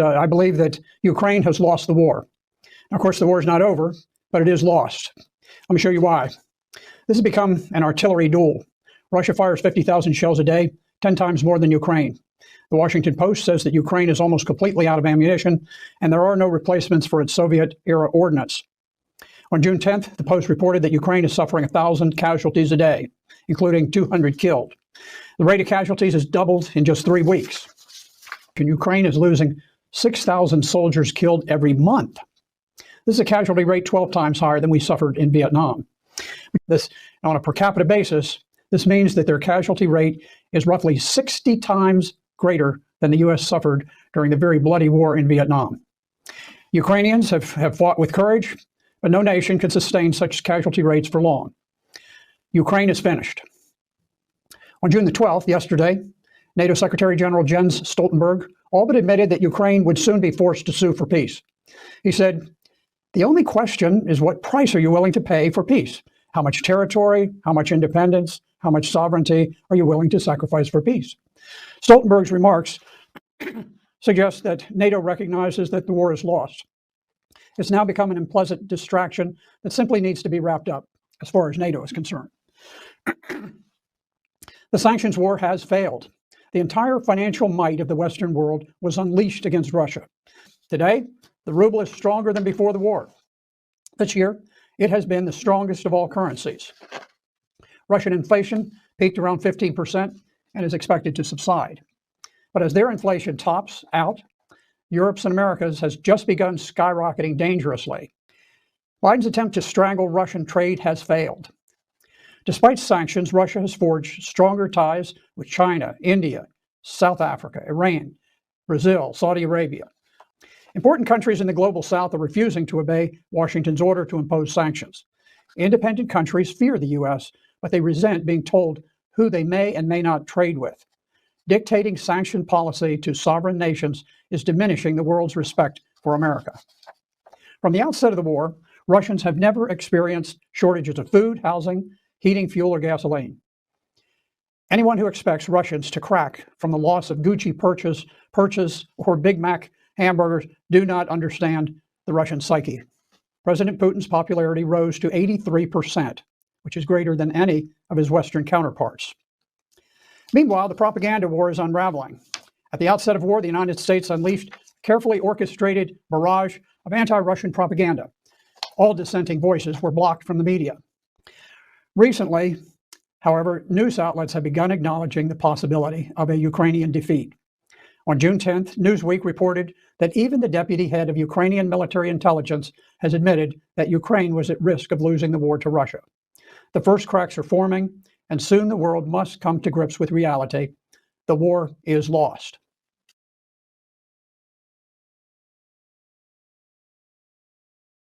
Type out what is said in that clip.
I believe that Ukraine has lost the war. Now, of course, the war is not over, but it is lost. Let me show you why. This has become an artillery duel. Russia fires 50,000 shells a day, 10 times more than Ukraine. The Washington Post says that Ukraine is almost completely out of ammunition, and there are no replacements for its Soviet-era ordnance. On June 10th, the Post reported that Ukraine is suffering 1,000 casualties a day, including 200 killed. The rate of casualties has doubled in just 3 weeks. And Ukraine is losing 6,000 soldiers killed every month. This is a casualty rate 12 times higher than we suffered in Vietnam. This, on a per capita basis, this means that their casualty rate is roughly 60 times greater than the U.S. suffered during the very bloody war in Vietnam. Ukrainians have fought with courage, but no nation can sustain such casualty rates for long. Ukraine is finished. On June the 12th, yesterday, NATO Secretary General Jens Stoltenberg all but admitted that Ukraine would soon be forced to sue for peace. He said, "The only question is, what price are you willing to pay for peace? How much territory, how much independence, how much sovereignty are you willing to sacrifice for peace?" Stoltenberg's remarks suggest that NATO recognizes that the war is lost. It's now become an unpleasant distraction that simply needs to be wrapped up, as far as NATO is concerned. The sanctions war has failed. The entire financial might of the Western world was unleashed against Russia. Today, the ruble is stronger than before the war. This year, it has been the strongest of all currencies. Russian inflation peaked around 15% and is expected to subside. But as their inflation tops out, Europe's and America's has just begun skyrocketing dangerously. Biden's attempt to strangle Russian trade has failed. Despite sanctions, Russia has forged stronger ties with China, India, South Africa, Iran, Brazil, Saudi Arabia. Important countries in the global south are refusing to obey Washington's order to impose sanctions. Independent countries fear the U.S., but they resent being told who they may and may not trade with. Dictating sanction policy to sovereign nations is diminishing the world's respect for America. From the outset of the war, Russians have never experienced shortages of food, housing, heating, fuel, or gasoline. Anyone who expects Russians to crack from the loss of Gucci purchase or Big Mac hamburgers do not understand the Russian psyche. President Putin's popularity rose to 83%, which is greater than any of his Western counterparts. Meanwhile, the propaganda war is unraveling. At the outset of war, the United States unleashed a carefully orchestrated barrage of anti-Russian propaganda. All dissenting voices were blocked from the media. Recently, however, news outlets have begun acknowledging the possibility of a Ukrainian defeat. On June 10th, Newsweek reported that even the deputy head of Ukrainian military intelligence has admitted that Ukraine was at risk of losing the war to Russia. The first cracks are forming, and soon the world must come to grips with reality. The war is lost.